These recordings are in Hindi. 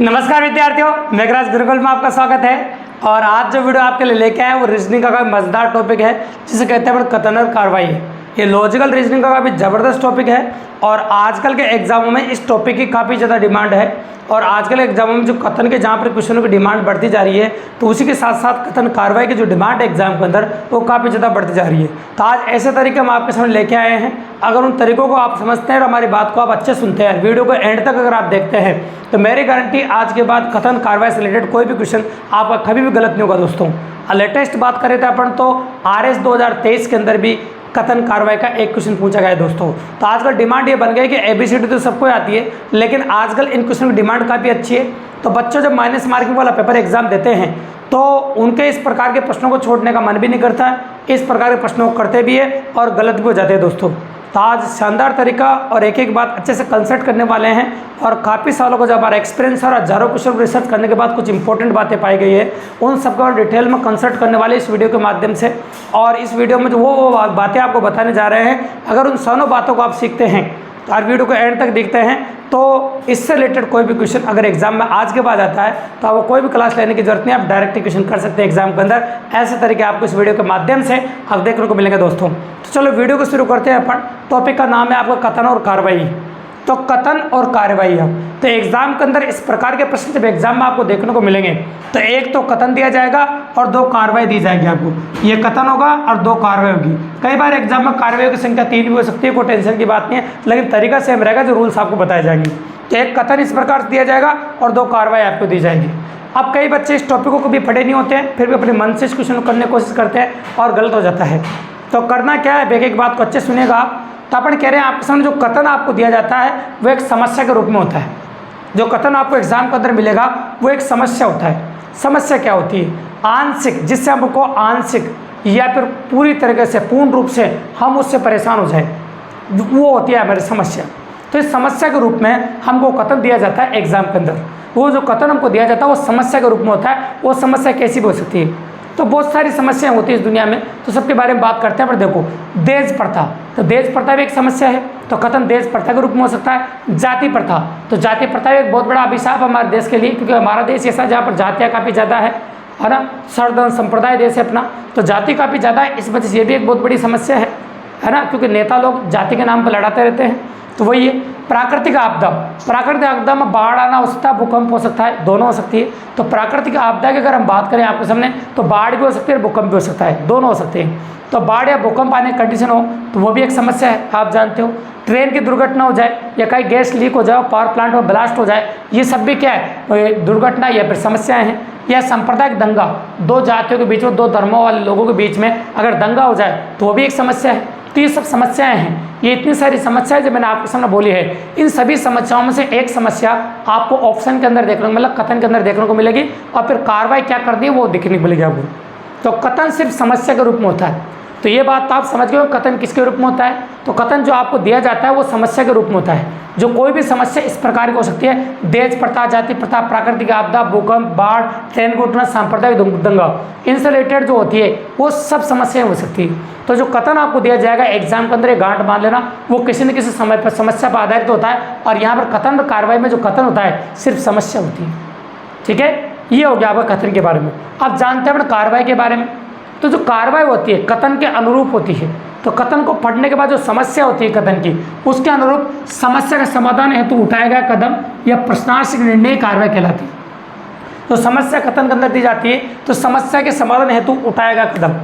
नमस्कार विद्यार्थियों, मेघराज गुरुकुल में आपका स्वागत है। और आज जो वीडियो आपके लिए लेके आए वो रीजनिंग का काफ़ी मजेदार टॉपिक है जिसे कहते हैं कथन और कार्रवाई। ये लॉजिकल रीजनिंग का काफ़ी ज़बरदस्त टॉपिक है और आजकल के एग्जामों में इस टॉपिक की काफ़ी ज़्यादा डिमांड है। और आजकल एग्जामों में जो कथन के जहाँ पर क्वेश्चनों की डिमांड बढ़ती जा रही है, तो उसी के साथ साथ कथन कार्रवाई की जो डिमांड है एग्जाम के अंदर वो काफ़ी ज़्यादा बढ़ती जा रही है। तो आज ऐसे तरीके हम आपके सामने लेके आए हैं। अगर उन तरीकों को आप समझते हैं और हमारी बात को आप अच्छे सुनते हैं, वीडियो को एंड तक अगर आप देखते हैं, तो मेरी गारंटी आज के बाद कथन कार्रवाई से रिलेटेड कोई भी क्वेश्चन आपका कभी भी गलत नहीं होगा। दोस्तों लेटेस्ट बात करें तो अपन तो RS 2023 के अंदर भी कथन कार्रवाई का एक क्वेश्चन पूछा गया है दोस्तों। तो आजकल डिमांड ये बन गई कि ABCD तो सबको आती है, लेकिन आजकल इन क्वेश्चन की डिमांड काफ़ी अच्छी है। तो बच्चों जब माइनस मार्किंग वाला पेपर एग्जाम देते हैं तो उनके इस प्रकार के प्रश्नों को छोड़ने का मन भी नहीं करता है, इस प्रकार के प्रश्नों को करते भी है और गलत भी हो जाते हैं दोस्तों। तो आज शानदार तरीका और एक एक बात अच्छे से कंसल्ट करने वाले हैं और काफ़ी सालों का जब हमारा एक्सपीरियंस और हजारों क्वेश्चन रिसर्च करने के बाद कुछ इंपॉर्टेंट बातें पाई गई है, उन सबका डिटेल में कंसल्ट करने वाले इस वीडियो के माध्यम से। और इस वीडियो में जो वो बातें आपको बताने जा रहे हैं, अगर उन सारों बातों को आप सीखते हैं तो आज वीडियो को एंड तक देखते हैं तो इससे रिलेटेड कोई भी क्वेश्चन अगर एग्जाम में आज के बाद आता है तो आपको कोई भी क्लास लेने की जरूरत नहीं, आप डायरेक्ट क्वेश्चन कर सकते हैं एग्जाम के अंदर। ऐसे तरीके आपको इस वीडियो के माध्यम से आप देखने को मिलेंगे दोस्तों। तो चलो वीडियो को शुरू करते हैं अपन। टॉपिक का नाम है आपका कथन और कार्रवाई। तो कथन और कार्रवाई है, तो एग्जाम के अंदर इस प्रकार के प्रश्न जब एग्जाम में आपको देखने को मिलेंगे तो एक तो कथन दिया जाएगा और दो कार्रवाई दी जाएगी आपको। ये कथन होगा और दो कार्रवाई होगी। कई बार एग्जाम में कार्रवाई की संख्या 3 भी हो सकती है, कोई टेंशन की बात नहीं है, लेकिन तरीका सेम रहेगा, जो रूल्स आपको बताए जाएंगे। तो एक कथन इस प्रकार से दिया जाएगा और दो कार्रवाई आपको दी जाएगी। अब कई बच्चे इस टॉपिक को कभी पढ़े नहीं होते हैं, फिर भी अपने मन से इस क्वेश्चन को करने की कोशिश करते हैं और गलत हो जाता है। तो करना क्या है, एक एक बात को अच्छे सुनिएगा आप। तो अपन कह रहे हैं आपके सामने जो कथन आपको दिया जाता है वो एक समस्या के रूप में होता है। जो कथन आपको एग्जाम के अंदर मिलेगा वो एक समस्या होता है। समस्या क्या होती है? आंशिक, जिससे हमको आंशिक या फिर पूरी तरीके से पूर्ण रूप से हम उससे परेशान हो जाए, वो होती है हमारी समस्या। तो इस समस्या के रूप में हमको कथन दिया जाता है एग्जाम के अंदर। वो जो कथन हमको दिया जाता है वो समस्या के रूप में होता है। वो समस्या कैसी भी हो सकती है? तो बहुत सारी समस्याएं होती है इस दुनिया में, तो सबके बारे में बात करते हैं। पर देखो, दहेज प्रथा, तो दहेज प्रथा भी एक समस्या है, तो कथन दहेज प्रथा के रूप में हो सकता है। जाति प्रथा, तो जाति प्रथा भी एक बहुत बड़ा अभिशाप हमारे देश के लिए, क्योंकि हमारा देश ऐसा जहाँ पर जातियाँ काफ़ी ज़्यादा है ना, सर्वधर्म संप्रदाय देश है अपना, तो जाति काफ़ी ज़्यादा है। इस वजह से ये भी एक बहुत बड़ी समस्या है ना, क्योंकि नेता लोग जाति के नाम पर लड़ाते रहते हैं। तो वही है प्राकृतिक आपदा। प्राकृतिक आपदा में बाढ़ आना हो सकता है, भूकंप हो सकता है, दोनों हो सकती है। तो प्राकृतिक आपदा की अगर हम बात करें आपके सामने, तो बाढ़ भी हो सकती है, भूकंप भी हो सकता है, दोनों हो सकते हैं। तो बाढ़ या भूकंप आने की कंडीशन हो तो वो भी एक समस्या है, आप जानते हो। ट्रेन की दुर्घटना हो जाए या कहीं गैस लीक हो जाए, पावर प्लांट में ब्लास्ट हो जाए, ये सब भी क्या है, दुर्घटना या फिर समस्याएं हैं। या सांप्रदायिक दंगा, दो जातियों के बीच में, दो धर्मों वाले लोगों के बीच में अगर दंगा हो जाए तो वो भी एक समस्या है। तो ये सब समस्याएं हैं। ये इतनी सारी समस्याएं जो मैंने आपके सामने बोली है, इन सभी समस्याओं में से एक समस्या आपको ऑप्शन के अंदर देखने को, मतलब कथन के अंदर देखने को मिलेगी, और फिर कार्रवाई क्या करनी है वो दिखने को मिलेगी आपको। तो कथन सिर्फ समस्या के रूप में होता है। तो ये बात तो आप समझ गए हो, कथन किसके रूप में होता है। तो कथन जो आपको दिया जाता है वो समस्या के रूप में होता है। जो कोई भी समस्या इस प्रकार की हो सकती है, दहेज प्रथा, जाति प्रथा, प्राकृतिक आपदा, भूकंप, बाढ़, ट्रेन दुर्घटना, सांप्रदायिक दंगा, इनसे रिलेटेड जो होती है वो सब समस्याएं हो सकती है। तो जो कथन आपको दिया जाएगा एग्जाम के अंदर, एक गांठ बांध लेना, वो किसी न किसी समय पर समस्या पर आधारित होता है। और यहाँ पर कथन और कार्रवाई में जो कथन होता है सिर्फ समस्या होती है। ठीक है, ये हो गया आपका कथन के बारे में। अब जानते हैं अपने कार्रवाई के बारे में। तो जो कार्रवाई होती है कथन के अनुरूप होती है। तो कथन को पढ़ने के बाद जो समस्या होती है कथन की, उसके अनुरूप समस्या का समाधान हेतु उठाया गया कदम या प्रश्नार्थ निर्णय कार्रवाई कहलाती है। तो समस्या कथन के अंदर दी जाती है, तो समस्या के समाधान हेतु उठाया गया कदम,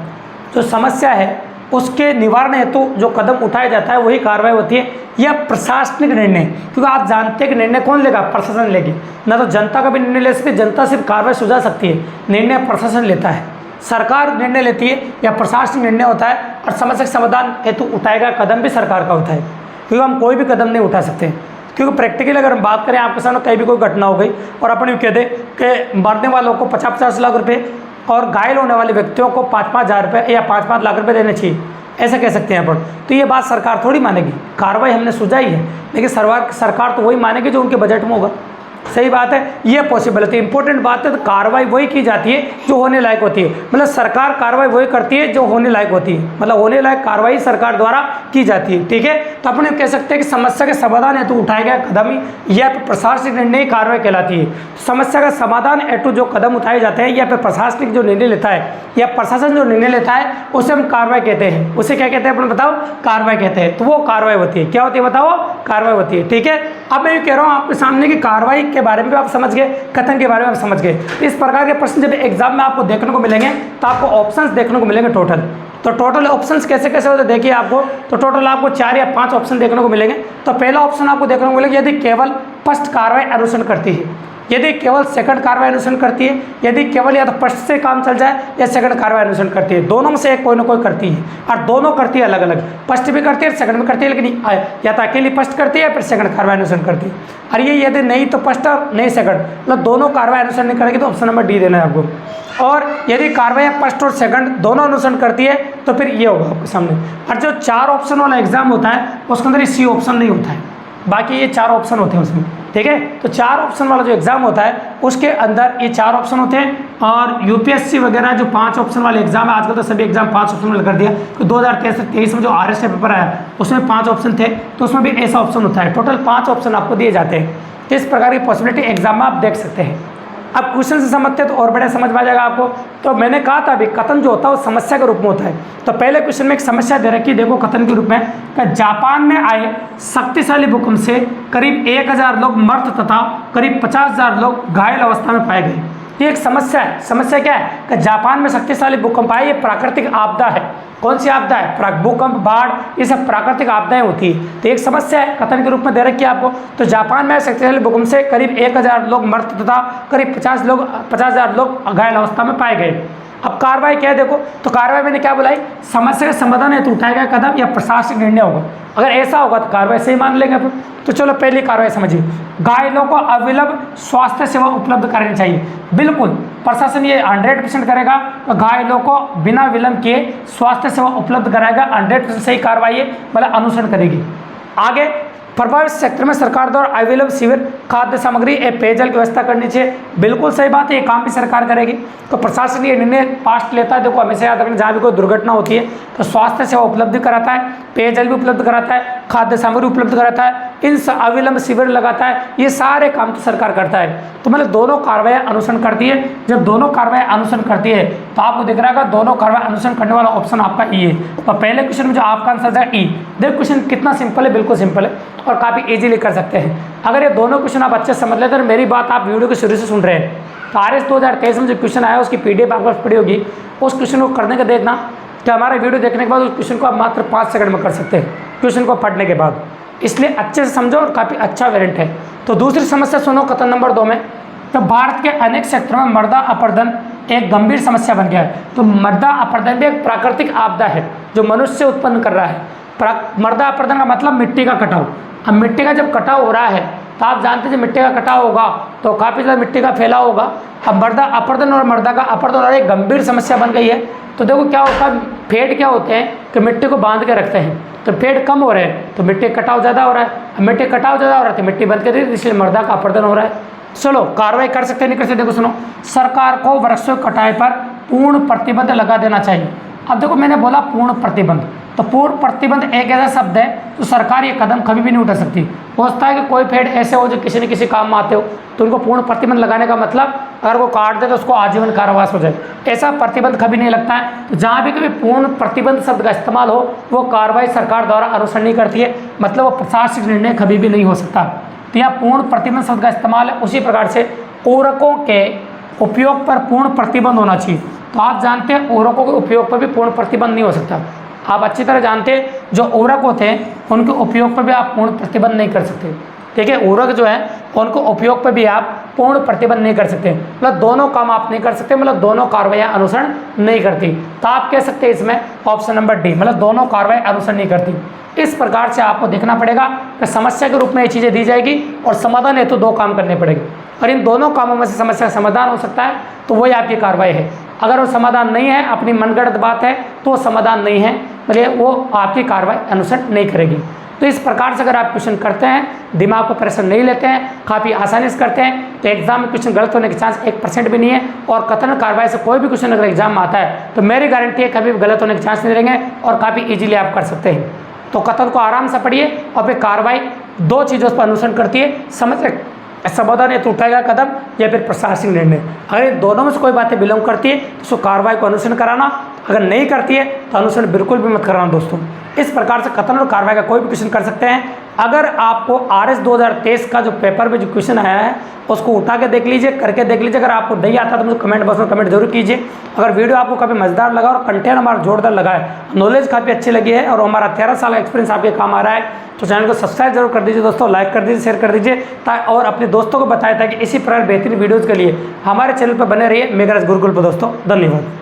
जो समस्या है उसके निवारण हेतु जो कदम उठाया जाता है वही कार्रवाई होती है। या प्रशासनिक निर्णय, क्योंकि आप जानते हैं कि निर्णय कौन लेगा, प्रशासन लेगी ना। तो जनता का भी निर्णय ले सकती है, जनता सिर्फ कार्रवाई सुझा सकती है, निर्णय प्रशासन लेता है, सरकार निर्णय लेती है या प्रशासनिक निर्णय होता है। और समस्या के समाधान हेतु उठाया गया कदम भी सरकार का होता है, क्योंकि हम कोई भी कदम नहीं उठा सकते। क्योंकि प्रैक्टिकली अगर हम बात करें आपके सामने कहीं भी कोई घटना हो गई और अपन ये कह दें कि मरने वालों को 50-50 लाख रुपए और घायल होने वाले व्यक्तियों को 5-5 हज़ार रुपये या 5-5 लाख रुपए देने चाहिए, ऐसा कह सकते हैं अपन। तो ये बात सरकार थोड़ी मानेगी, कार्रवाई हमने सुझाई है, लेकिन सरकार तो वही मानेगी जो उनके बजट में होगा। सही बात है, ये पॉसिबिलिटी इंपॉर्टेंट बात है। तो कार्रवाई वही की जाती है जो होने लायक होती है, मतलब सरकार कार्रवाई वही करती है जो होने लायक होती है, मतलब होने लायक कार्रवाई सरकार द्वारा की जाती है। ठीक है, तो अपने कह सकते हैं कि समस्या के समाधान हेतु उठाया गया कदम ही या फिर प्रशासनिक निर्णय कार्रवाई कहलाती है। समस्या का समाधान हेतु जो कदम उठाए जाते हैं या फिर प्रशासनिक जो निर्णय लेता है या प्रशासन जो निर्णय लेता है उसे हम कार्रवाई कहते हैं। उसे क्या कहते हैं अपने बताओ? कार्रवाई कहते हैं। तो वो कार्रवाई होती है, क्या होती है बताओ? कार्रवाई होती है। ठीक है, अब मैं ये कह रहा हूँ आपके सामने कि कार्रवाई के बारे में भी आप समझ गए, कथन के बारे में आप समझ गए। तो इस प्रकार के प्रश्न जब एग्जाम में आपको देखने को मिलेंगे तो आपको ऑप्शंस देखने को मिलेंगे टोटल। तो टोटल ऑप्शंस कैसे कैसे होते हैं देखिए आपको, तो टोटल आपको 4 या 5 ऑप्शन देखने को मिलेंगे। तो पहला ऑप्शन आपको देखने को मिलेगा यदि केवल फर्स्ट कार्रवाई अनुसरण करती है, यदि केवल सेकंड कार्रवाई अनुसरण करती है, यदि केवल या तो फर्स्ट से काम चल जाए या सेकंड कार्रवाई अनुसरण करती है, दोनों में से एक कोई ना कोई करती है और दोनों करती है अलग अलग, फर्स्ट भी करती है सेकंड भी करती है, लेकिन या तो अकेली फर्स्ट करती है या फिर सेकंड कार्रवाई अनुसरण करती है। और ये यदि नहीं तो फर्स्ट और नहीं सेकंड, मतलब दोनों कार्रवाई अनुसरण नहीं करेगी तो ऑप्शन नंबर डी देना है आपको। और यदि कार्रवाई फर्स्ट और सेकंड दोनों अनुसरण करती है तो फिर ये होगा आपके सामने। और जो 4 ऑप्शन वाला एग्जाम होता है उसके अंदर सी ऑप्शन नहीं होता है, बाकी ये 4 ऑप्शन होते हैं उसमें। ठीक है, तो 4 ऑप्शन वाला जो एग्जाम होता है उसके अंदर ये 4 ऑप्शन होते हैं। और यूपीएससी वगैरह जो 5 ऑप्शन वाले एग्जाम है, आजकल तो सभी एग्जाम 5 ऑप्शन वाले कर दिया। तो 2023 में जो RS का पेपर आया उसमें 5 ऑप्शन थे, तो उसमें भी ऐसा ऑप्शन होता है। टोटल 5 ऑप्शन आपको दिए जाते हैं। तो इस प्रकार की पॉसिबिलिटी एग्जाम में आप देख सकते हैं। अब क्वेश्चन से समझते हैं तो और बड़ा समझ में आ जाएगा आपको। तो मैंने कहा था अभी कथन जो होता है वो समस्या के रूप में होता है। तो पहले क्वेश्चन में एक समस्या दे रखी है, देखो कथन के रूप में कि जापान में आए शक्तिशाली भूकंप से करीब 1000 लोग मृत तथा करीब 50,000 लोग घायल अवस्था में पाए गए। ये एक समस्या है। समस्या क्या है कि जापान में शक्तिशाली भूकंप आए, ये प्राकृतिक आपदा है। कौन सी आपदा है? भूकंप, बाढ़, ये सब प्राकृतिक आपदाएं होती है। तो एक समस्या है, कथन के रूप में दे रखी है आपको। तो जापान में शक्तिशाली भूकंप से करीब 1000 लोग मृत तथा करीब 50,000 लोग घायल अवस्था में पाए गए। अब कार्रवाई क्या है देखो, तो कार्रवाई मैंने क्या बुलाई? समस्या का समाधान है तो उठाया गया कदम या प्रशासनिक निर्णय होगा। अगर ऐसा होगा तो कार्रवाई सही मान लेंगे अपन। तो चलो पहली कार्रवाई समझिए, घायलों को अविलंब स्वास्थ्य सेवा उपलब्ध करानी चाहिए। बिल्कुल प्रशासन ये 100% करेगा, तो घायलों को बिना विलंब किए स्वास्थ्य सेवा उपलब्ध कराएगा। 100% सही कार्रवाई है, मतलब अनुसरण करेगी। आगे, प्रभावित क्षेत्र में सरकार द्वारा अविलंब शिविर, खाद्य सामग्री, पेयजल की व्यवस्था करनी चाहिए। बिल्कुल सही बात है, ये काम भी सरकार करेगी। तो प्रशासन ये निर्णय पास लेता है। देखो हमेशा याद रखना, जहाँ भी कोई दुर्घटना होती है तो स्वास्थ्य सेवा उपलब्ध कराता है, पेयजल भी उपलब्ध कराता है, खाद्य सामग्री उपलब्ध कराता है, इन अविलंब शिविर लगाता है, ये सारे काम तो सरकार करता है। तो मतलब दोनों कार्रवाई अनुसरण करती है। जब दोनों कार्रवाई अनुसरण करती है तो आपको दिख रहा है दोनों कार्रवाई अनुसरण करने वाला ऑप्शन आपका ई है। तो पहले क्वेश्चन में जो आपका आंसर है ई। देखो क्वेश्चन कितना सिंपल है, बिल्कुल सिंपल है और काफ़ी इजीली कर सकते हैं। अगर ये दोनों क्वेश्चन आप अच्छे समझ लेते हैं, मेरी बात आप वीडियो को शुरू से सुन रहे हैं, तो RS 2023 में जो क्वेश्चन आया उसकी PDF आपके पास पड़ी होगी, उस क्वेश्चन को करने का देखना कि हमारा वीडियो देखने के बाद उस क्वेश्चन को आप मात्र 5 सेकंड में कर सकते हैं, क्वेश्चन को पढ़ने के बाद। इसलिए अच्छे से समझो और काफ़ी अच्छा वेरिएंट है। तो दूसरी समस्या सुनो, कथन नंबर 2 में, तो भारत के अनेक क्षेत्रों में मृदा अपरदन एक गंभीर समस्या बन गया है। तो मृदा अपरदन भी एक प्राकृतिक आपदा है जो मनुष्य उत्पन्न कर रहा है। मृदा अपरदन का मतलब मिट्टी का कटाव। अब मिट्टी का जब कटाव हो रहा है तो आप जानते हैं जब मिट्टी का कटाव होगा तो काफ़ी ज़्यादा मिट्टी का फैलाव होगा। अब मृदा अपरदन और मृदा का अपरदन और एक गंभीर समस्या बन गई है। तो देखो क्या होता है, पेड़ क्या होते हैं कि मिट्टी को बांध के रखते हैं। तो पेड़ कम हो रहे हैं तो मिट्टी कटाव ज़्यादा हो रहा है, अब मिट्टी कटाव ज़्यादा हो रहा है तो मिट्टी बंद कर दी, इसलिए मृदा का अपरदन हो रहा है। चलो कार्रवाई कर सकते नहीं कर सकते, देखो सुनो, सरकार को वृक्षों की कटाई पर पूर्ण प्रतिबंध लगा देना चाहिए। अब देखो मैंने बोला पूर्ण प्रतिबंध, तो पूर्ण प्रतिबंध एक ऐसा शब्द है तो सरकार ये कदम कभी भी नहीं उठा सकती। हो सकता है कि कोई पेड़ ऐसे हो जो किसी न किसी काम में आते हो, तो उनको पूर्ण प्रतिबंध लगाने का मतलब अगर वो काट दे तो उसको आजीवन कारावास हो जाए, ऐसा प्रतिबंध कभी नहीं लगता है। तो जहाँ भी कभी पूर्ण प्रतिबंध शब्द का इस्तेमाल हो वो कार्रवाई सरकार द्वारा अनुसरण नहीं करती है, मतलब वो प्रशासनिक निर्णय कभी भी नहीं हो सकता। तो यहाँ पूर्ण प्रतिबंध शब्द का इस्तेमाल है। उसी प्रकार से उर्वरकों के उपयोग पर पूर्ण प्रतिबंध होना चाहिए। तो आप जानते हैं उर्वरकों के उपयोग पर भी पूर्ण प्रतिबंध नहीं हो सकता। आप अच्छी तरह जानते हैं जो उर्वरक होते हैं उनके उपयोग पर भी आप पूर्ण प्रतिबंध नहीं कर सकते। ठीक है, उर्वरक जो है उनको उपयोग पर भी आप पूर्ण प्रतिबंध नहीं कर सकते, मतलब दोनों काम आप नहीं कर सकते, मतलब दोनों कार्रवाइयाँ अनुसरण नहीं करती। तो आप कह सकते हैं इसमें ऑप्शन नंबर डी, मतलब दोनों कार्रवाई अनुसरण नहीं करती। इस प्रकार से आपको देखना पड़ेगा कि समस्या के रूप में ये चीज़ें दी जाएगी और समाधान हेतु 2 काम करने पड़ेंगे, और इन दोनों कामों में से समस्या का समाधान हो सकता है तो वही आपकी कार्रवाई है। अगर वो समाधान नहीं है, अपनी मनगढ़ंत बात है, तो वो समाधान नहीं है, मतलब वो आपकी कार्रवाई अनुसरण नहीं करेगी। तो इस प्रकार से अगर आप क्वेश्चन करते हैं, दिमाग को प्रेशर नहीं लेते हैं, काफ़ी आसानी से करते हैं, तो एग्जाम में क्वेश्चन गलत होने के चांस 1% भी नहीं है। और कथन कार्रवाई से कोई भी क्वेश्चन अगर एग्जाम में आता है तो मेरी गारंटी है कभी भी गलत होने के चांस नहीं रहेंगे और काफ़ी ईजिली आप कर सकते हैं। तो कथन को आराम से पढ़िए और फिर कार्रवाई 2 चीज़ों पर अनुसरण करती है, समाधान या तो उठाएगा कदम या फिर प्रशासनिक निर्णय। अगर इन दोनों में से कोई बातें बिलोंग करती है तो उसको कार्रवाई को अनुसरण कराना, अगर नहीं करती है तो अनुसरण बिल्कुल भी मत कराना दोस्तों। इस प्रकार से कथन और कार्रवाई का कोई भी क्वेश्चन कर सकते हैं। अगर आपको RS 2023 का जो पेपर में जो क्वेश्चन आया है उसको उठा के देख लीजिए, करके देख लीजिए। अगर आपको नहीं आता तो मुझे कमेंट बॉक्स में कमेंट जरूर कीजिए। अगर वीडियो आपको काफ़ी मजेदार लगा और कंटेंट हमारा जोरदार लगा है, नॉलेज काफ़ी अच्छी लगी है और हमारा 13 साल का एक्सपीरियंस आपके काम आ रहा है, तो चैनल को सब्सक्राइब जरूर कर दीजिए दोस्तों, लाइक कर दीजिए, शेयर कर दीजिए और अपने दोस्तों को बताया था कि इसी प्रकार बेहतरीन वीडियोज़ के लिए हमारे चैनल पर बने रहिए मेघराज गुरुकुल पर दोस्तों। धन्यवाद।